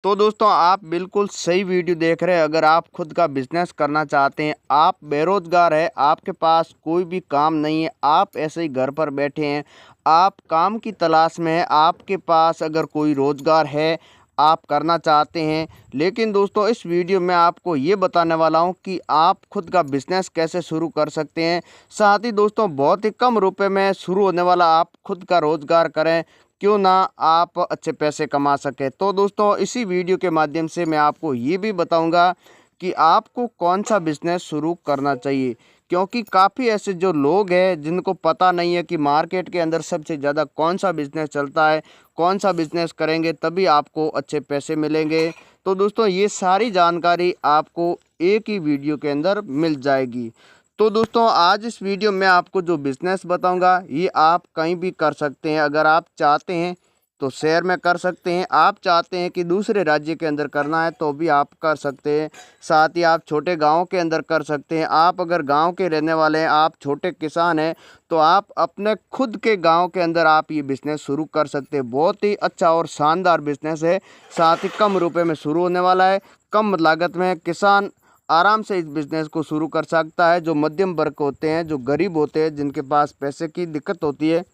तो दोस्तों आप बिल्कुल सही वीडियो देख रहे हैं। अगर आप खुद का बिजनेस करना चाहते हैं, आप बेरोजगार है, आपके पास कोई भी काम नहीं है, आप ऐसे ही घर पर बैठे हैं, आप काम की तलाश में हैं, आपके पास अगर कोई रोजगार है, आप करना चाहते हैं। लेकिन दोस्तों इस वीडियो में आपको ये बताने वाला हूँ कि आप खुद का बिजनेस कैसे शुरू कर सकते हैं। साथ ही दोस्तों बहुत ही कम रुपए में शुरू होने वाला आप खुद का रोजगार करें, क्यों ना आप अच्छे पैसे कमा सकें। तो दोस्तों इसी वीडियो के माध्यम से मैं आपको ये भी बताऊंगा कि आपको कौन सा बिज़नेस शुरू करना चाहिए, क्योंकि काफ़ी ऐसे जो लोग हैं जिनको पता नहीं है कि मार्केट के अंदर सबसे ज़्यादा कौन सा बिज़नेस चलता है, कौन सा बिज़नेस करेंगे तभी आपको अच्छे पैसे मिलेंगे। तो दोस्तों ये सारी जानकारी आपको एक ही वीडियो के अंदर मिल जाएगी। तो दोस्तों आज इस वीडियो में आपको जो बिज़नेस बताऊंगा ये आप कहीं भी कर सकते हैं। अगर आप चाहते हैं तो शहर में कर सकते हैं, आप चाहते हैं कि दूसरे राज्य के अंदर करना है तो भी आप कर सकते हैं। साथ ही आप छोटे गांव के अंदर कर सकते हैं। आप अगर गांव के रहने वाले हैं, आप छोटे किसान हैं, तो आप अपने खुद के गांव के अंदर आप ये बिज़नेस शुरू कर सकते हैं। बहुत ही अच्छा और शानदार बिज़नेस है। साथ ही कम रुपए में शुरू होने वाला है, कम लागत में किसान आराम से इस बिज़नेस को शुरू कर सकता है। जो मध्यम वर्ग होते हैं, जो गरीब होते हैं, जिनके पास पैसे की दिक्कत होती है,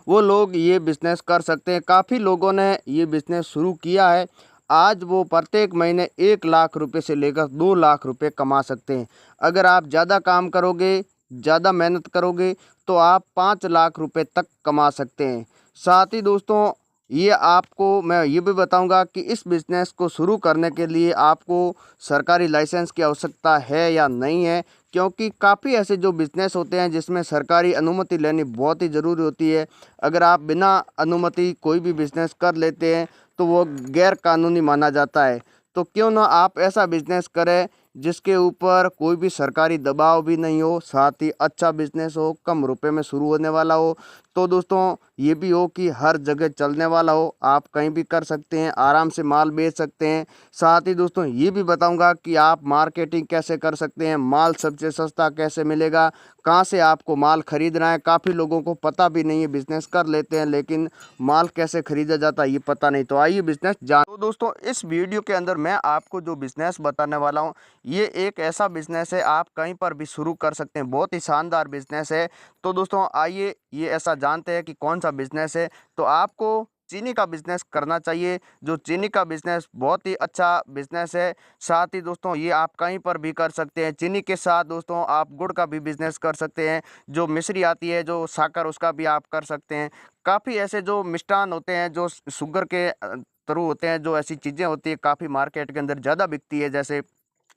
वो लोग ये बिज़नेस कर सकते हैं। काफ़ी लोगों ने ये बिज़नेस शुरू किया है। आज वो प्रत्येक महीने 1 लाख रुपए से लेकर 2 लाख रुपए कमा सकते हैं। अगर आप ज़्यादा काम करोगे, ज़्यादा मेहनत करोगे, तो आप 5 लाख रुपए तक कमा सकते हैं। साथ ही दोस्तों ये आपको मैं ये भी बताऊंगा कि इस बिज़नेस को शुरू करने के लिए आपको सरकारी लाइसेंस की आवश्यकता है या नहीं है, क्योंकि काफ़ी ऐसे जो बिज़नेस होते हैं जिसमें सरकारी अनुमति लेनी बहुत ही ज़रूरी होती है। अगर आप बिना अनुमति कोई भी बिज़नेस कर लेते हैं तो वो गैर कानूनी माना जाता है। तो क्यों ना आप ऐसा बिज़नेस करें जिसके ऊपर कोई भी सरकारी दबाव भी नहीं हो, साथ ही अच्छा बिज़नेस हो, कम रुपए में शुरू होने वाला हो। तो दोस्तों ये भी हो कि हर जगह चलने वाला हो, आप कहीं भी कर सकते हैं, आराम से माल बेच सकते हैं। साथ ही दोस्तों ये भी बताऊंगा कि आप मार्केटिंग कैसे कर सकते हैं, माल सबसे सस्ता कैसे मिलेगा, कहाँ से आपको माल खरीदना है। काफ़ी लोगों को पता भी नहीं है, बिज़नेस कर लेते हैं लेकिन माल कैसे खरीदा जाता है ये पता नहीं। तो आइए बिज़नेस जान। तो दोस्तों इस वीडियो के अंदर मैं आपको जो बिज़नेस बताने वाला हूँ ये एक ऐसा बिज़नेस है, आप कहीं पर भी शुरू कर सकते हैं। बहुत ही शानदार बिज़नेस है। तो दोस्तों आइए ये ऐसा जानते हैं कि कौन सा बिज़नेस है। तो आपको चीनी का बिज़नेस करना चाहिए। जो चीनी का बिज़नेस बहुत ही अच्छा बिज़नेस है। साथ ही दोस्तों ये आप कहीं पर भी कर सकते हैं। चीनी के साथ दोस्तों आप गुड़ का भी बिज़नेस कर सकते हैं। जो मिश्री आती है, जो शक्कर, उसका भी आप कर सकते हैं। काफ़ी ऐसे जो मिष्ठान होते हैं, जो शुगर के थ्रू होते हैं, जो ऐसी चीज़ें होती है काफ़ी मार्केट के अंदर ज़्यादा बिकती है। जैसे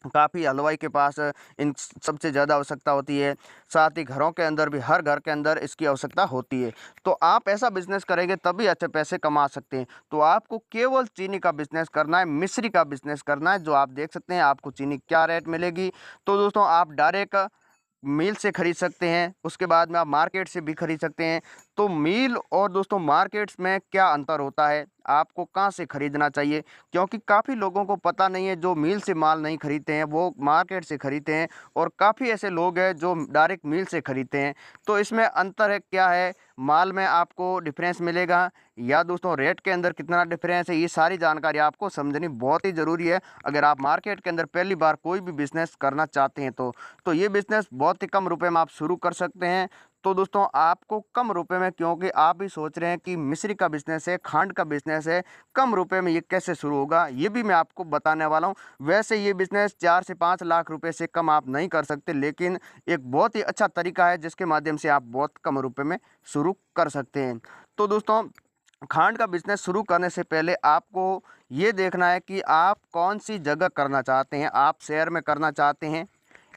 काफ़ी हलवाई के पास इन सबसे ज़्यादा आवश्यकता होती है। साथ ही घरों के अंदर भी, हर घर के अंदर इसकी आवश्यकता होती है। तो आप ऐसा बिज़नेस करेंगे तभी अच्छे पैसे कमा सकते हैं। तो आपको केवल चीनी का बिज़नेस करना है, मिश्री का बिज़नेस करना है। जो आप देख सकते हैं आपको चीनी क्या रेट मिलेगी। तो दोस्तों आप डायरेक्ट मिल से खरीद सकते हैं, उसके बाद में आप मार्केट से भी खरीद सकते हैं। तो मिल और दोस्तों मार्केट्स में क्या अंतर होता है, आपको कहाँ से खरीदना चाहिए, क्योंकि काफ़ी लोगों को पता नहीं है। जो मिल से माल नहीं खरीदते हैं वो मार्केट से खरीदते हैं, और काफ़ी ऐसे लोग हैं जो डायरेक्ट मिल से खरीदते हैं। तो इसमें अंतर है क्या है, माल में आपको डिफरेंस मिलेगा या दोस्तों रेट के अंदर कितना डिफरेंस है, ये सारी जानकारी आपको समझनी बहुत ही ज़रूरी है अगर आप मार्केट के अंदर पहली बार कोई भी बिज़नेस करना चाहते हैं। तो ये बिज़नेस बहुत ही कम रुपए में आप शुरू कर सकते हैं। तो दोस्तों आपको कम रुपए में, क्योंकि आप भी सोच रहे हैं कि मिश्री का बिज़नेस है, खांड का बिज़नेस है, कम रुपए में ये कैसे शुरू होगा, ये भी मैं आपको बताने वाला हूँ। वैसे ये बिज़नेस 4 से 5 लाख रुपए से कम आप नहीं कर सकते, लेकिन एक बहुत ही अच्छा तरीका है जिसके माध्यम से आप बहुत कम रुपए में शुरू कर सकते हैं। तो दोस्तों खांड का बिज़नेस शुरू करने से पहले आपको ये देखना है कि आप कौन सी जगह करना चाहते हैं। आप शहर में करना चाहते हैं,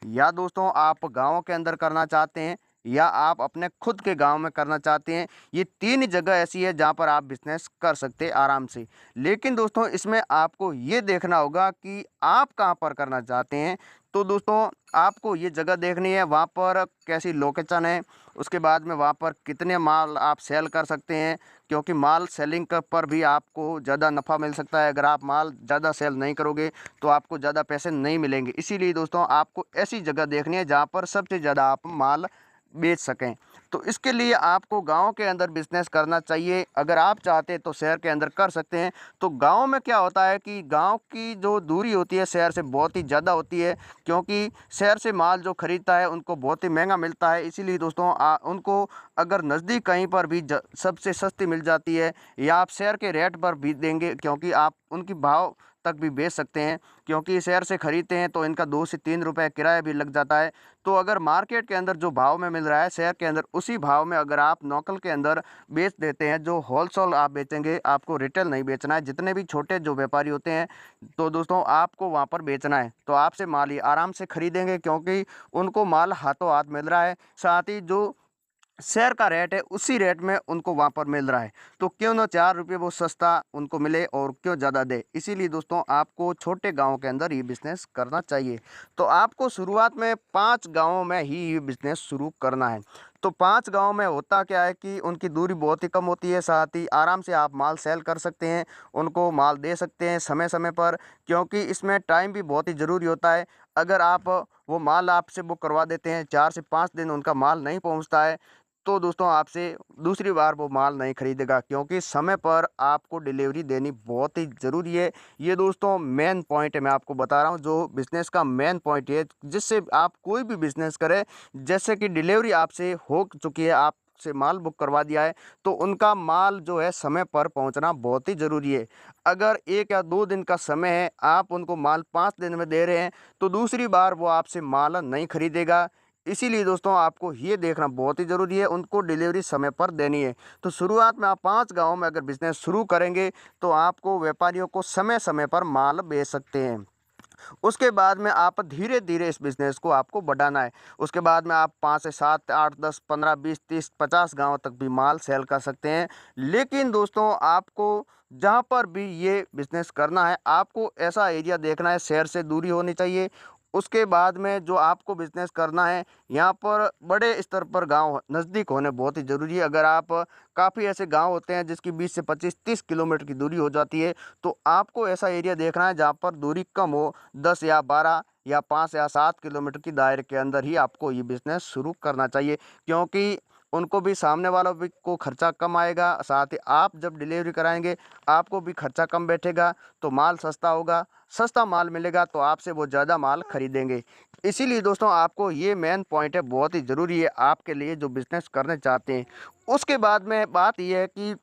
या दोस्तों आप गाँव के अंदर करना चाहते हैं, या आप अपने खुद के गांव में करना चाहते हैं। ये 3 ही जगह ऐसी है जहां पर आप बिजनेस कर सकते हैं आराम से। लेकिन दोस्तों इसमें आपको ये देखना होगा कि आप कहां पर करना चाहते हैं। तो दोस्तों आपको ये जगह देखनी है, वहां पर कैसी लोकेशन है, उसके बाद में वहां पर कितने माल आप सेल कर सकते हैं, क्योंकि माल सेलिंग पर भी आपको ज़्यादा नफ़ा मिल सकता है। अगर आप माल ज़्यादा सेल नहीं करोगे तो आपको ज़्यादा पैसे नहीं मिलेंगे। इसीलिए दोस्तों आपको ऐसी जगह देखनी है जहाँ पर सबसे ज़्यादा आप माल बेच सकें। तो इसके लिए आपको गांव के अंदर बिजनेस करना चाहिए। अगर आप चाहते हैं तो शहर के अंदर कर सकते हैं। तो गांव में क्या होता है कि गांव की जो दूरी होती है शहर से बहुत ही ज़्यादा होती है, क्योंकि शहर से माल जो खरीदता है उनको बहुत ही महंगा मिलता है। इसीलिए दोस्तों उनको अगर नज़दीक कहीं पर भी सबसे सस्ती मिल जाती है, या आप शहर के रेट पर भी देंगे, क्योंकि आप उनकी भाव तक भी बेच सकते हैं, क्योंकि शहर से खरीदते हैं तो इनका 2 से 3 रुपए किराया भी लग जाता है। तो अगर मार्केट के अंदर जो भाव में मिल रहा है शहर के अंदर, उसी भाव में अगर आप लोकल के अंदर बेच देते हैं, जो होलसेल आप बेचेंगे, आपको रिटेल नहीं बेचना है, जितने भी छोटे जो व्यापारी होते हैं तो दोस्तों आपको वहाँ पर बेचना है, तो आपसे माल ही आराम से खरीदेंगे, क्योंकि उनको माल हाथों हाथ मिल रहा है। साथ ही जो शहर का रेट है उसी रेट में उनको वहाँ पर मिल रहा है, तो क्यों ना 4 रुपये वो सस्ता उनको मिले और क्यों ज़्यादा दे। इसीलिए दोस्तों आपको छोटे गाँव के अंदर ये बिज़नेस करना चाहिए। तो आपको शुरुआत में 5 गाँवों में ही ये बिज़नेस शुरू करना है। तो 5 गाँव में होता क्या है कि उनकी दूरी बहुत ही कम होती है, साथ ही आराम से आप माल सेल कर सकते हैं, उनको माल दे सकते हैं समय समय पर, क्योंकि इसमें टाइम भी बहुत ही ज़रूरी होता है। अगर आप वो माल आपसे बुक करवा देते हैं, 4 से 5 दिन उनका माल नहीं पहुंचता है, तो दोस्तों आपसे दूसरी बार वो माल नहीं खरीदेगा, क्योंकि समय पर आपको डिलीवरी देनी बहुत ही ज़रूरी है। ये दोस्तों मेन पॉइंट है, मैं आपको बता रहा हूँ, जो बिज़नेस का मेन पॉइंट है, जिससे आप कोई भी बिज़नेस करें। जैसे कि डिलीवरी आपसे हो चुकी है, आपसे माल बुक करवा दिया है, तो उनका माल जो है समय पर पहुंचना बहुत ही ज़रूरी है। अगर 1 या 2 दिन का समय है, आप उनको माल 5 दिन में दे रहे हैं, तो दूसरी बार वो आपसे माल नहीं खरीदेगा। इसीलिए दोस्तों आपको ये देखना बहुत ही ज़रूरी है, उनको डिलीवरी समय पर देनी है। तो शुरुआत में आप 5 गाँव में अगर बिज़नेस शुरू करेंगे, तो आपको व्यापारियों को समय समय पर माल बेच सकते हैं। उसके बाद में आप धीरे धीरे इस बिज़नेस को आपको बढ़ाना है। उसके बाद में आप 5 से 7 8 10 15 20 30 50 गाँव तक भी माल सेल कर सकते हैं। लेकिन दोस्तों आपको जहाँ पर भी ये बिज़नेस करना है, आपको ऐसा एरिया देखना है, शहर से दूरी होनी चाहिए। उसके बाद में जो आपको बिज़नेस करना है, यहाँ पर बड़े स्तर पर गाँव नज़दीक होने बहुत ही ज़रूरी है। अगर आप काफ़ी ऐसे गाँव होते हैं जिसकी 20 से 25 30 किलोमीटर की दूरी हो जाती है, तो आपको ऐसा एरिया देखना है जहाँ पर दूरी कम हो, 10 या 12 या 5 या 7 किलोमीटर की दायरे के अंदर ही आपको ये बिज़नेस शुरू करना चाहिए, क्योंकि उनको भी सामने वालों भी को खर्चा कम आएगा, साथ ही आप जब डिलीवरी कराएंगे आपको भी खर्चा कम बैठेगा, तो माल सस्ता होगा, सस्ता माल मिलेगा तो आपसे वो ज़्यादा माल खरीदेंगे। इसीलिए दोस्तों आपको ये मेन पॉइंट है, बहुत ही ज़रूरी है आपके लिए जो बिज़नेस करने चाहते हैं। उसके बाद में बात ये है कि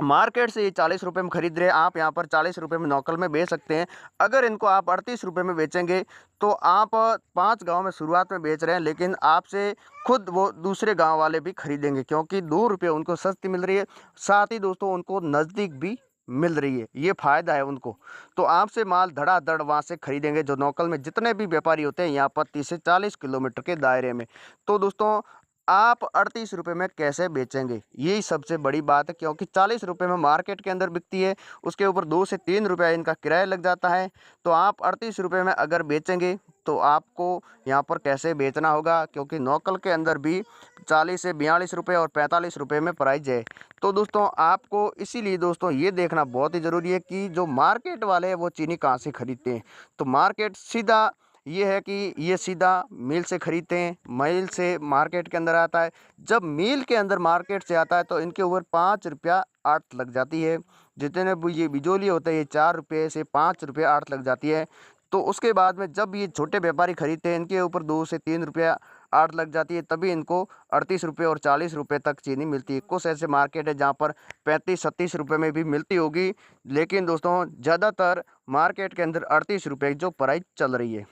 मार्केट से ये 40 रुपये में खरीद रहे हैं, आप यहाँ पर 40 रुपये में नौकल में बेच सकते हैं। अगर इनको आप 38 रुपये में बेचेंगे, तो आप 5 गाँव में शुरुआत में बेच रहे हैं, लेकिन आपसे खुद वो दूसरे गांव वाले भी खरीदेंगे, क्योंकि 2 रुपये उनको सस्ती मिल रही है, साथ ही दोस्तों उनको नज़दीक भी मिल रही है, ये फ़ायदा है उनको। तो आपसे माल धड़ाधड़ वहाँ से खरीदेंगे, जो लोकल में जितने भी व्यापारी होते हैं यहाँ पर 30 से 40 किलोमीटर के दायरे में। तो दोस्तों आप 38 रुपये में कैसे बेचेंगे, यही सबसे बड़ी बात है, क्योंकि 40 रुपये में मार्केट के अंदर बिकती है, उसके ऊपर 2 से 3 रुपये इनका किराया लग जाता है। तो आप 38 रुपये में अगर बेचेंगे, तो आपको यहाँ पर कैसे बेचना होगा, क्योंकि नौकल के अंदर भी 40 से 42 रुपये और 45 रुपये में प्राइस है। तो दोस्तों आपको इसीलिए दोस्तों ये देखना बहुत ही ज़रूरी है कि जो मार्केट वाले हैं वो चीनी कहाँ से खरीदते हैं। तो मार्केट सीधा ये है कि ये सीधा मिल से खरीदते हैं, मिल से मार्केट के अंदर आता है। जब मिल के अंदर मार्केट से आता है तो इनके ऊपर 5 रुपया आठ लग जाती है। जितने भी ये बिजोली होते हैं, ये 4 रुपये से 5 रुपये आठ लग जाती है। तो उसके बाद में जब ये छोटे व्यापारी खरीदते हैं, इनके ऊपर 2 से 3 रुपया आठ लग जाती है, तभी इनको 38 रुपये और 40 रुपये तक चीनी मिलती है। कुछ ऐसे मार्केट है जहाँ पर 35-37 रुपये में भी मिलती होगी, लेकिन दोस्तों ज़्यादातर मार्केट के अंदर 38 रुपये जो प्राइस चल रही है।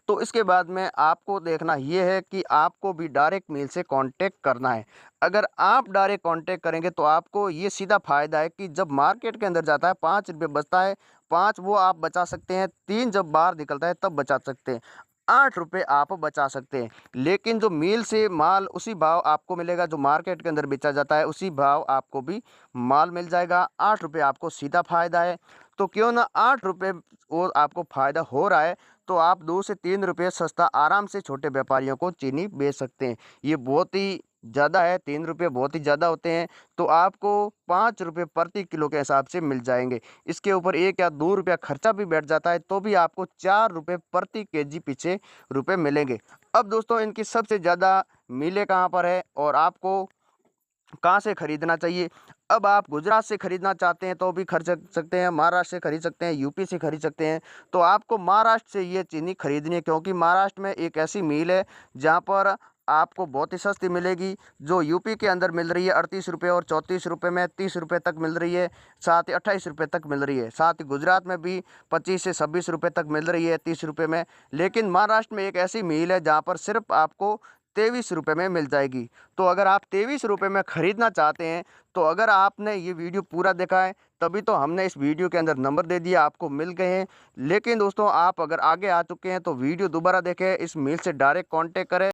तो इसके बाद में आपको देखना ये है कि आपको भी डायरेक्ट मेल से कांटेक्ट करना है। अगर आप डायरेक्ट कांटेक्ट करेंगे तो आपको ये सीधा फ़ायदा है कि जब मार्केट के अंदर जाता है 5 रुपये बचता है, 5 वो आप बचा सकते हैं, 3 जब बाहर निकलता है तब बचा सकते हैं, 8 रुपये आप बचा सकते हैं। लेकिन जो मिल से माल उसी भाव आपको मिलेगा, जो मार्केट के अंदर बेचा जाता है उसी भाव आपको भी माल मिल जाएगा, 8 रुपये आपको सीधा फ़ायदा है। तो क्यों ना 8 रुपये वो आपको फ़ायदा हो रहा है, तो आप 2 से 3 रुपये सस्ता आराम से छोटे व्यापारियों को चीनी बेच सकते हैं। ये बहुत ही ज़्यादा है, 3 रुपये बहुत ही ज़्यादा होते हैं, तो आपको 5 रुपये प्रति किलो के हिसाब से मिल जाएँगे। इसके ऊपर 1 या 2 रुपया खर्चा भी बैठ जाता है, तो भी आपको 4 रुपये प्रति केजी पीछे रुपए मिलेंगे। अब दोस्तों इनकी सबसे ज़्यादा मिलें कहाँ पर है और आपको कहाँ से खरीदना चाहिए? अब आप गुजरात से खरीदना चाहते हैं तो भी खरीद सकते हैं, महाराष्ट्र से खरीद सकते हैं, यूपी से खरीद सकते हैं। तो आपको महाराष्ट्र से ये चीनी खरीदनी है, क्योंकि महाराष्ट्र में एक ऐसी मिल है जहाँ पर आपको बहुत ही सस्ती मिलेगी, जो यूपी के अंदर मिल रही है 38 रुपये और 34 रुपये में 30 रुपये तक मिल रही है, साथ ही 28 रुपये तक मिल रही है। साथ ही गुजरात में भी 25 से 26 रुपये तक मिल रही है 30 रुपये में। लेकिन महाराष्ट्र में एक ऐसी मिल है जहाँ पर सिर्फ आपको 23 रुपये में मिल जाएगी। तो अगर आप 23 रुपये में ख़रीदना चाहते हैं, तो अगर आपने ये वीडियो पूरा देखा है, तभी तो हमने इस वीडियो के अंदर नंबर दे दिया, आपको मिल गए हैं। लेकिन दोस्तों आप अगर आगे आ चुके हैं तो वीडियो दोबारा देखें, इस मिल से डायरेक्ट कॉन्टेक्ट करें।